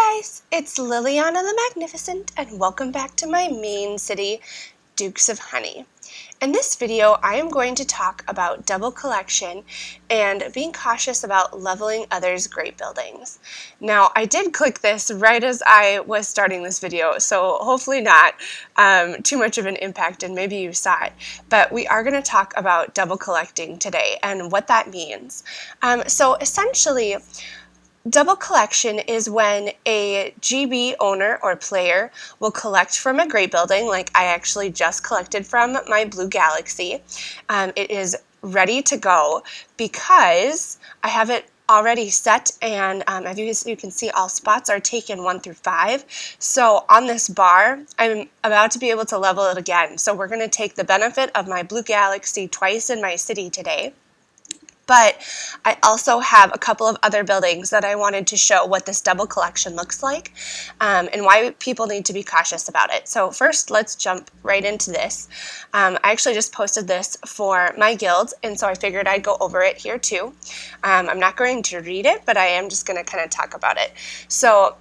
guys, it's Liliana the Magnificent and welcome back to my main city, Dukes of Honey. In this video, I am going to talk about double collection and being cautious about leveling others' great buildings. Now, I did click this right as I was starting this video, so hopefully not too much of an impact and maybe you saw it, but we are going to talk about double collecting today and what that means. So essentially, double collection is when a GB owner or player will collect from a great building, like I actually just collected from my Blue Galaxy. It is ready to go because I have it already set, and as you can see, all spots are taken 1 through 5. So on this bar, I'm about to be able to level it again. So we're going to take the benefit of my Blue Galaxy twice in my city today. But I also have a couple of other buildings that I wanted to show what this double collection looks like and why people need to be cautious about it. So first, let's jump right into this. I actually just posted this for my guild, and so I figured I'd go over it here too. I'm not going to read it, but I am just going to kind of talk about it. So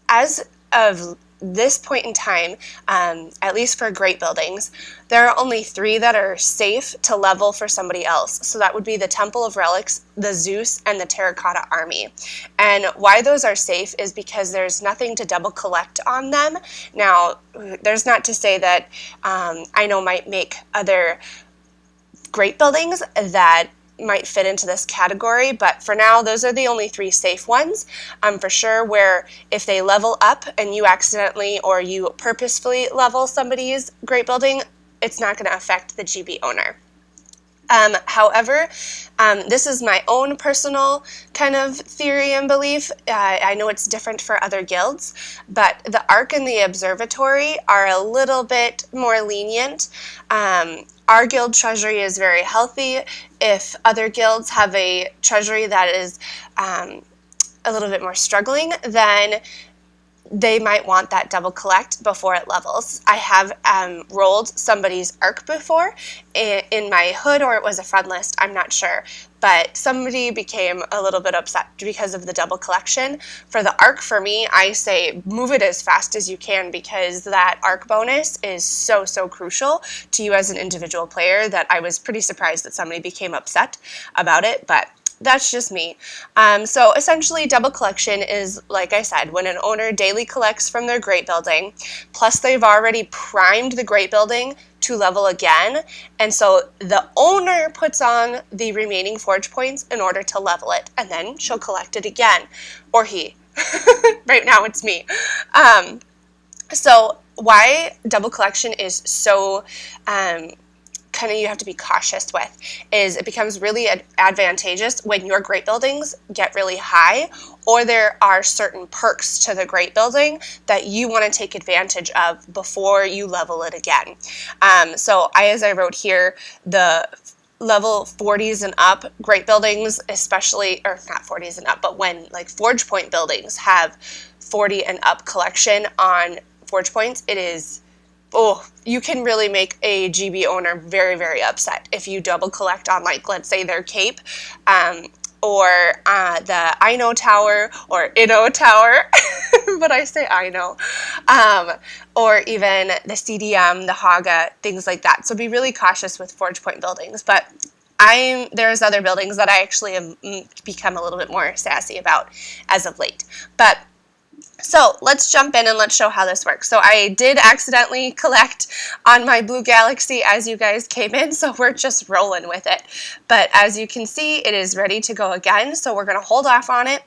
as of this point in time, at least for great buildings, there are only 3 that are safe to level for somebody else. So that would be the Temple of Relics, the Zeus, and the Terracotta Army. And why those are safe is because there's nothing to double collect on them. Now, there's not to say that I know might make other great buildings that might fit into this category, but for now those are the only 3 safe ones for sure, where if they level up and you accidentally or you purposefully level somebody's great building, it's not going to affect the GB owner. However, this is my own personal kind of theory and belief. I know it's different for other guilds, but the Ark and the Observatory are a little bit more lenient. Our guild treasury is very healthy. If other guilds have a treasury that is a little bit more struggling, then they might want that double collect before it levels. I have rolled somebody's Ark before in my hood, or it was a friend list, I'm not sure. But somebody became a little bit upset because of the double collection. For the Ark, for me, I say move it as fast as you can, because that Ark bonus is so crucial to you as an individual player that I was pretty surprised that somebody became upset about it, but that's just me. So essentially, double collection is, like I said, when an owner daily collects from their great building, plus they've already primed the great building to level again, and so the owner puts on the remaining forge points in order to level it, and then she'll collect it again, or he. Right now it's me. So why double collection is so kind of you have to be cautious with is it becomes really advantageous when your great buildings get really high, or there are certain perks to the great building that you want to take advantage of before you level it again. So as I wrote here, the level 40s and up great buildings, especially, or not 40s and up, but when like forge point buildings have 40 and up collection on forge points, it is, you can really make a GB owner very upset if you double collect on, like, let's say their cape, or the Ino Tower or Inno Tower, but I say Ino, or even the CDM, the Haga, things like that. So be really cautious with forge point buildings. But there's other buildings that I actually have become a little bit more sassy about as of late. But so let's jump in and let's show how this works. So I did accidentally collect on my Blue Galaxy as you guys came in, so we're just rolling with it. But as you can see, it is ready to go again, so we're going to hold off on it.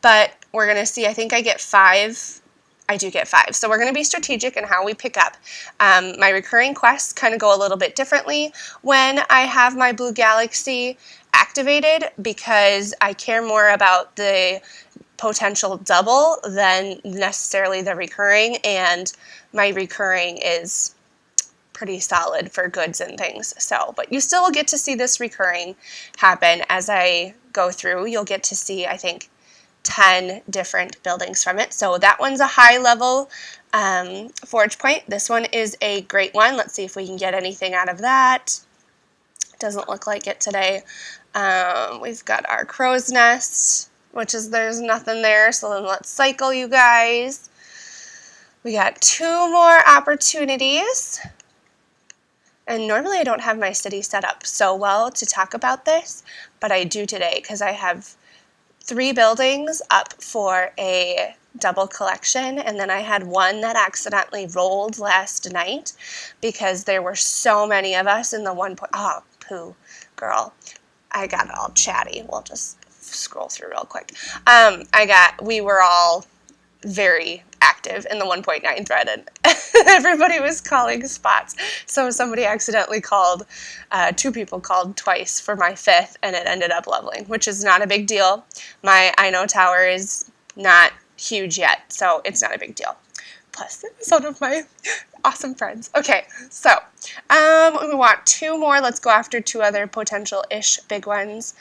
But we're going to see, I think I get 5. I do get 5. So we're going to be strategic in how we pick up. My recurring quests kind of go a little bit differently when I have my Blue Galaxy activated, because I care more about the potential double than necessarily the recurring, and my recurring is pretty solid for goods and things. So, but you still will get to see this recurring happen as I go through. You'll get to see, I think, 10 different buildings from it. So that one's a high level forge point. This one is a great one. Let's see if we can get anything out of that. Doesn't look like it today. We've got our crow's nest. which is there's nothing there, so then let's cycle, you guys. We got 2 more opportunities. And normally I don't have my city set up so well to talk about this, but I do today because I have 3 buildings up for a double collection, and then I had one that accidentally rolled last night because there were so many of us in the one point. Oh, poo, girl. I got all chatty. We'll just scroll through real quick. We were all very active in the 1.9 thread, and everybody was calling spots. So somebody accidentally called, 2 people called twice for my 5th, and it ended up leveling, which is not a big deal. My I know tower is not huge yet, so it's not a big deal. Plus, it's one of my awesome friends. Okay, so we want 2 more. Let's go after 2 other potential-ish big ones.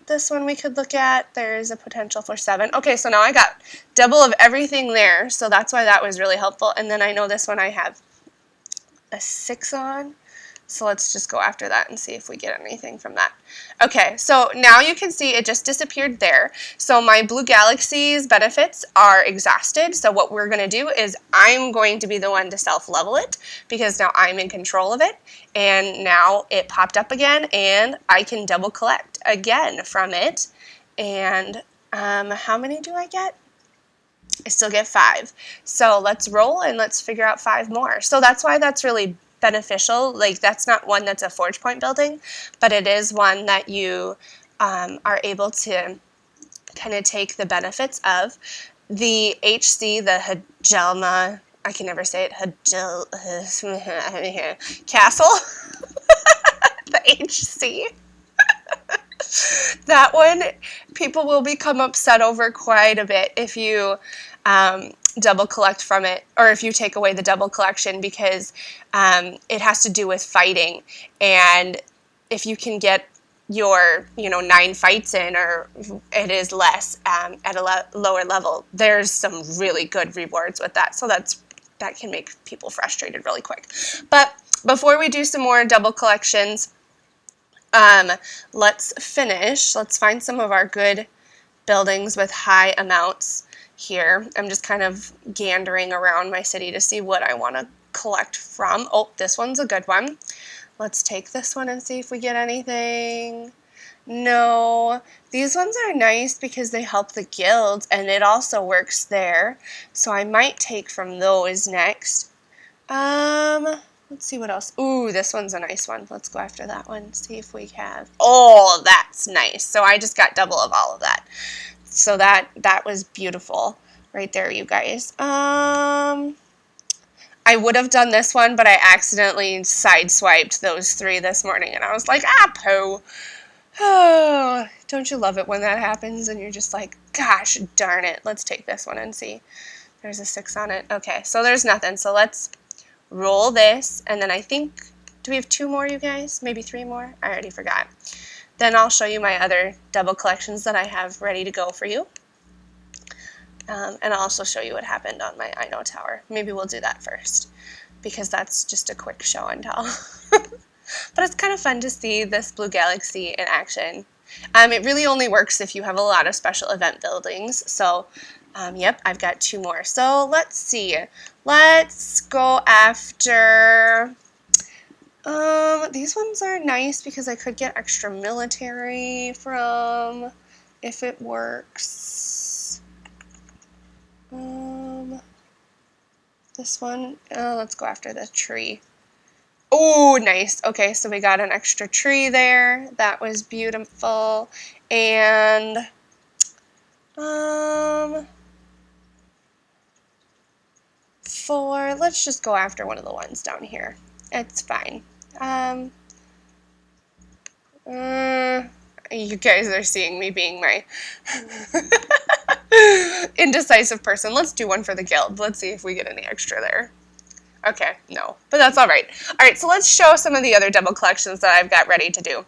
This one we could look at. There's a potential for 7. Okay, so now I got double of everything there, so that's why that was really helpful. And then I know this one I have a 6 on. So let's just go after that and see if we get anything from that. Okay, so now you can see it just disappeared there. So my Blue Galaxy's benefits are exhausted. So what we're going to do is I'm going to be the one to self-level it because now I'm in control of it. And now it popped up again and I can double collect again from it. And how many do I get? I still get 5. So let's roll and let's figure out 5 more. So that's why that's really beneficial. Like, that's not one that's a Forge Point building, but it is one that you are able to kind of take the benefits of. The HC, the Hajelma, I can never say it, Castle, the HC. That one, people will become upset over quite a bit if you double collect from it, or if you take away the double collection, because it has to do with fighting. And if you can get your 9 fights in, or it is less at a lower level, there's some really good rewards with that. So that can make people frustrated really quick. But before we do some more double collections, let's find some of our good buildings with high amounts here. I'm just kind of gandering around my city to see what I want to collect from. Oh, this one's a good one. Let's take this one and see if we get anything. No, these ones are nice because they help the guilds, and it also works there. So I might take from those next. Let's see what else. Ooh, this one's a nice one. Let's go after that one. See if we have. Oh, that's nice. So I just got double of all of that. So that was beautiful right there, you guys. I would have done this one, but I accidentally sideswiped those 3 this morning, and I was like, poo. Oh, don't you love it when that happens and you're just like, gosh darn it. Let's take this one and see. There's a 6 on it. Okay, so there's nothing. So let's roll this, and then I think, do we have 2 more, you guys? Maybe 3 more? I already forgot. Then I'll show you my other double collections that I have ready to go for you. And I'll also show you what happened on my I Know Tower. Maybe we'll do that first, because that's just a quick show and tell. But it's kind of fun to see this Blue Galaxy in action. It really only works if you have a lot of special event buildings. So, yep, I've got 2 more. So let's see. Let's go after... these ones are nice because I could get extra military from, if it works. This one, let's go after the tree. Oh, nice. Okay, so we got an extra tree there. That was beautiful. And, let's just go after one of the ones down here. It's fine. You guys are seeing me being my indecisive person. Let's do one for the guild. Let's see if we get any extra there. Okay, no, but that's all right. All right, so let's show some of the other double collections that I've got ready to do.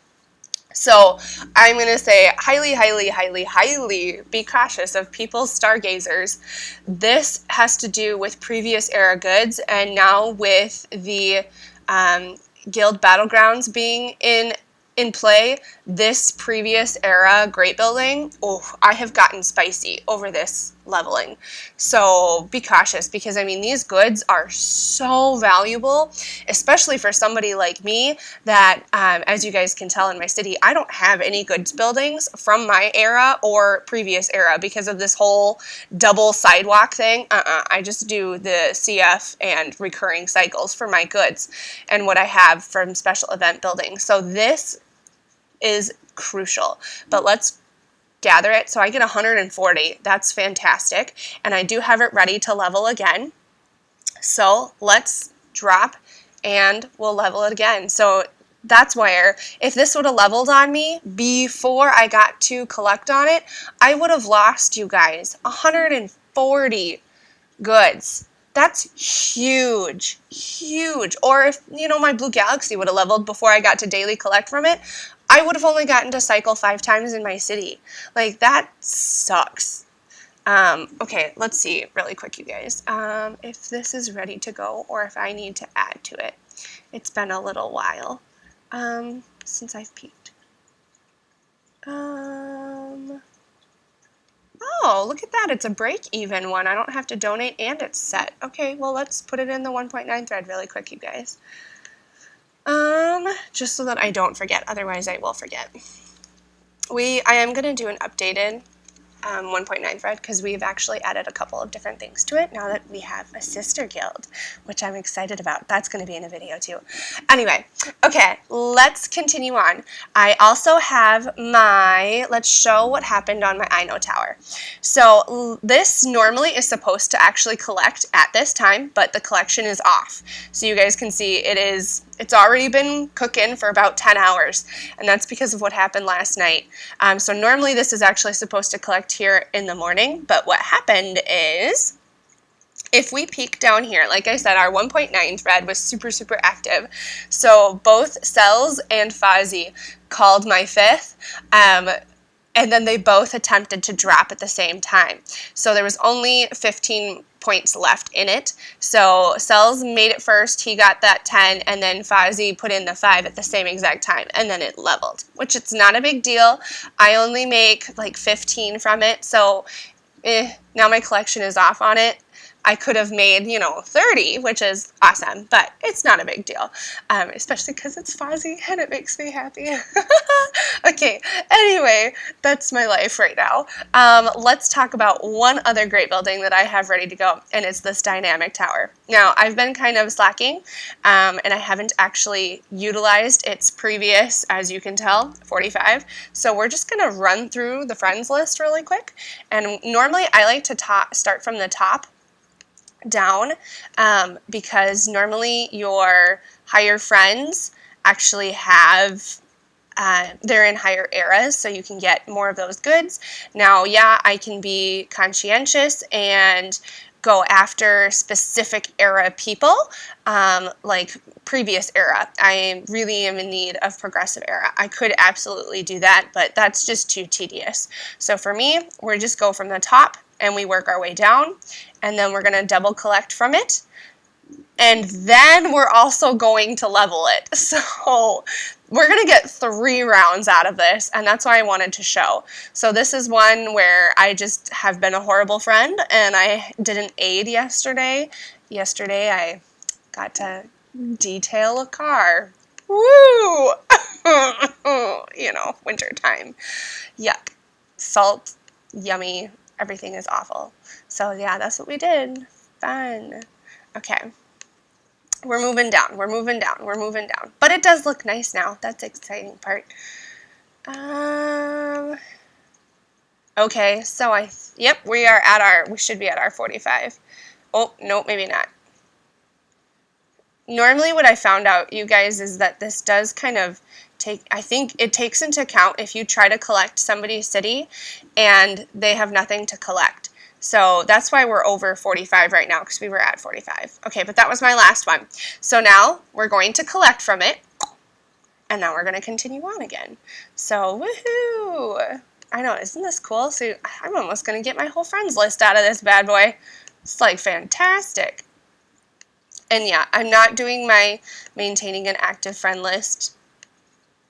So I'm going to say highly, highly, highly, highly be cautious of people's Stargazers. This has to do with previous era goods, and now with the guild battlegrounds being in in play this previous era great building, oh, I have gotten spicy over this leveling. So be cautious, because I mean, these goods are so valuable, especially for somebody like me that, as you guys can tell in my city, I don't have any goods buildings from my era or previous era because of this whole double sidewalk thing. I just do the CF and recurring cycles for my goods and what I have from special event buildings. So this is crucial, but let's gather it. So I get 140. That's fantastic. And I do have it ready to level again. So let's drop and we'll level it again. So that's where, if this would have leveled on me before I got to collect on it, I would have lost, you guys, 140 goods. That's huge, huge. Or if, you know, my Blue Galaxy would have leveled before I got to daily collect from it, I would have only gotten to cycle 5 times in my city. Like, that sucks. Okay, let's see really quick, you guys, if this is ready to go or if I need to add to it. It's been a little while since I've peeked. Oh, look at that. It's a break-even one. I don't have to donate and it's set. Okay, well, let's put it in the 1.9 thread really quick, you guys. Just so that I don't forget. Otherwise, I will forget. I am going to do an updated 1.9 thread because we've actually added a couple of different things to it now that we have a sister guild, which I'm excited about. That's going to be in a video too. Anyway, okay, let's continue on. I also have let's show what happened on my I Know Tower. So this normally is supposed to actually collect at this time, but the collection is off. So you guys can see it's already been cooking for about 10 hours, and that's because of what happened last night. So normally this is actually supposed to collect here in the morning, but what happened is, if we peek down here, like I said, our 1.9 thread was super, super active. So both Cells and Fozzie called my 5th, and then they both attempted to drop at the same time. So there was only 15 points left in it. So Cells made it first, he got that 10, and then Fozzie put in the 5 at the same exact time, and then it leveled, which it's not a big deal. I only make like 15 from it, so now my collection is off on it. I could have made, 30, which is awesome, but it's not a big deal, especially because it's Fozzie and it makes me happy. Okay, anyway, that's my life right now. Let's talk about one other great building that I have ready to go, and it's this dynamic tower. Now, I've been kind of slacking, and I haven't actually utilized its previous, as you can tell, 45, so we're just going to run through the friends list really quick, and normally I like to start from the top down, because normally your higher friends actually have they're in higher eras, so you can get more of those goods. Now, yeah, I can be conscientious and go after specific era people, like previous era. I really am in need of progressive era. I could absolutely do that, but that's just too tedious. So for me, we're just go from the top and we work our way down, and then we're going to double collect from it, and then we're also going to level it. So we're going to get 3 rounds out of this, and that's why I wanted to show. So this is one where I just have been a horrible friend, and I didn't aid yesterday. Yesterday I got to detail a car. Woo! Winter time. Yuck. Salt, yummy, everything is awful. So yeah, that's what we did. Fun. Okay. We're moving down, we're moving down, we're moving down. But it does look nice now. That's the exciting part. Okay, so yep, we should be at our 45. Oh, no, maybe not. Normally what I found out, you guys, is that this does kind of I think it takes into account if you try to collect somebody's city and they have nothing to collect. So that's why we're over 45 right now, because we were at 45. Okay, but that was my last one. So now we're going to collect from it, and now we're going to continue on again. So woohoo! I know, isn't this cool? So I'm almost going to get my whole friends list out of this bad boy. It's like fantastic. And yeah, I'm not doing my maintaining an active friend list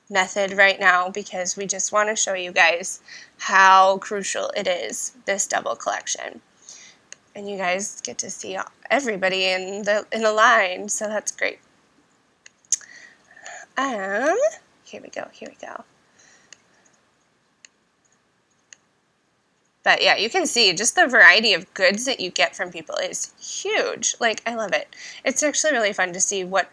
method right now because we just want to show you guys how crucial it is, this double collection. And you guys get to see everybody in the line, so that's great. Here we go. But yeah, you can see just the variety of goods that you get from people is huge. Like, I love it. It's actually really fun to see what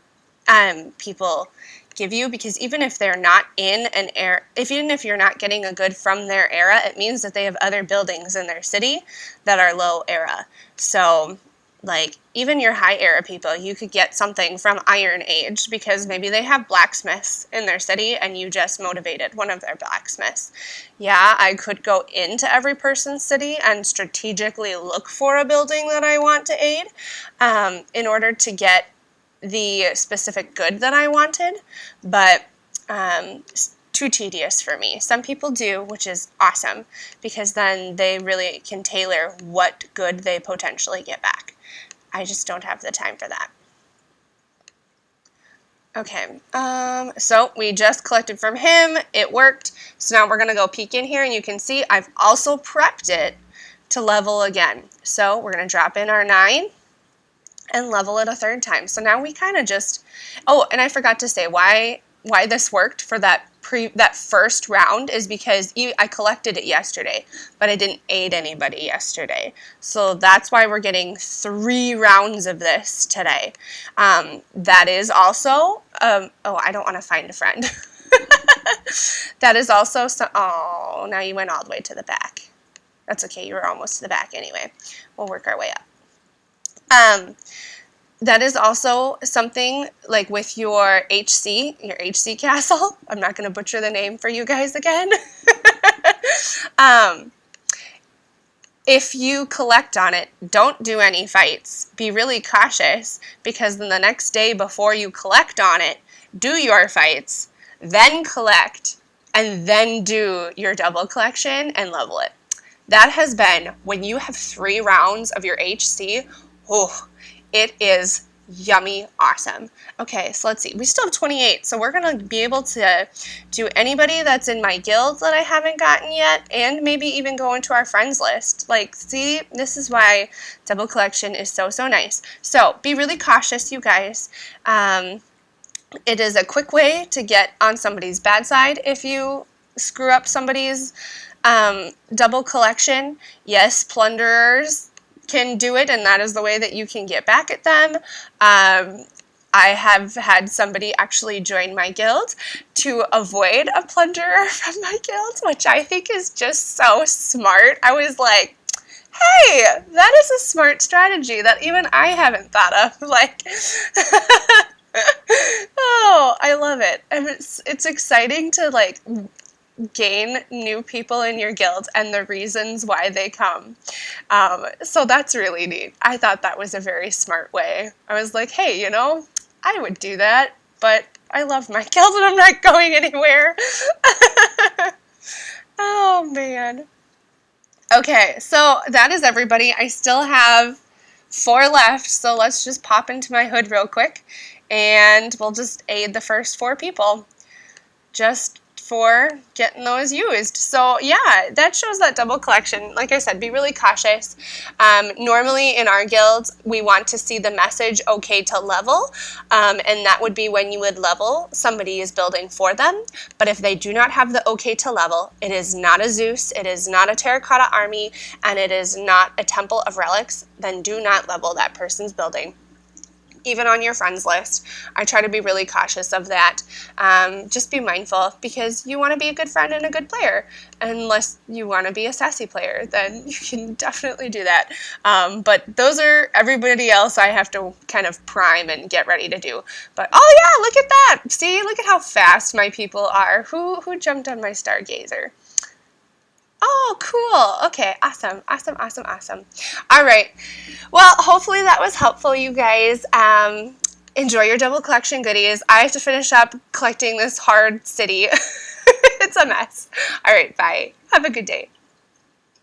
people give you, because even if they're not in an era, even if you're not getting a good from their era, it means that they have other buildings in their city that are low era. So like even your high era people, you could get something from Iron Age because maybe they have blacksmiths in their city and you just motivated one of their blacksmiths. Yeah, I could go into every person's city and strategically look for a building that I want to aid in order to get the specific good that I wanted, but too tedious for me. Some people do, which is awesome, because then they really can tailor what good they potentially get back. I just don't have the time for that. Okay, so we just collected from him. It worked. So now we're going to go peek in here, and you can see I've also prepped it to level again. So we're going to drop in our 9 and level it a third time. So now we kind of just, oh, and I forgot to say why this worked for that first round is because I collected it yesterday, but I didn't aid anybody yesterday. So that's why we're getting 3 rounds of this today. That is also, oh, I don't want to find a friend. That is also, oh, now you went all the way to the back. That's okay, you were almost to the back anyway. We'll work our way up. That is also something like with your HC castle. I'm not going to butcher the name for you guys again. If you collect on it, don't do any fights. Be really cautious, because then the next day before you collect on it, do your fights, then collect, and then do your double collection and level it. That has been, when you have 3 rounds of your HC, oh, it is yummy awesome. Okay, so let's see. We still have 28, so we're going to be able to do anybody that's in my guild that I haven't gotten yet, and maybe even go into our friends list. Like, see, this is why double collection is so, so nice. So be really cautious, you guys. It is a quick way to get on somebody's bad side if you screw up somebody's double collection. Yes, plunderers can do it, and that is the way that you can get back at them. I have had somebody actually join my guild to avoid a plunderer from my guild, which I think is just so smart. I was like, hey, that is a smart strategy that even I haven't thought of. Like, oh, I love it. And it's exciting to like gain new people in your guild and the reasons why they come. So that's really neat. I thought that was a very smart way. I was like, hey, you know, I would do that, but I love my guild and I'm not going anywhere. Oh, man. Okay, so that is everybody. I still have 4 left, so let's just pop into my hood real quick, and we'll just aid the first 4 people. Just for getting those used. So yeah, that shows that double collection. Like I said, be really cautious. Normally in our guilds, we want to see the message okay to level, and that would be when you would level somebody is building for them. But if they do not have the okay to level, it is not a Zeus, it is not a terracotta army, and it is not a temple of relics, then do not level that person's building. Even on your friends list, I try to be really cautious of that. Just be mindful, because you want to be a good friend and a good player. Unless you want to be a sassy player, then you can definitely do that. But those are everybody else I have to kind of prime and get ready to do. But oh yeah, look at that! See, look at how fast my people are. Who jumped on my Stargazer? Oh, cool. Okay, awesome. All right. Well, hopefully that was helpful, you guys. Enjoy your double collection goodies. I have to finish up collecting this hard city. It's a mess. All right, bye. Have a good day.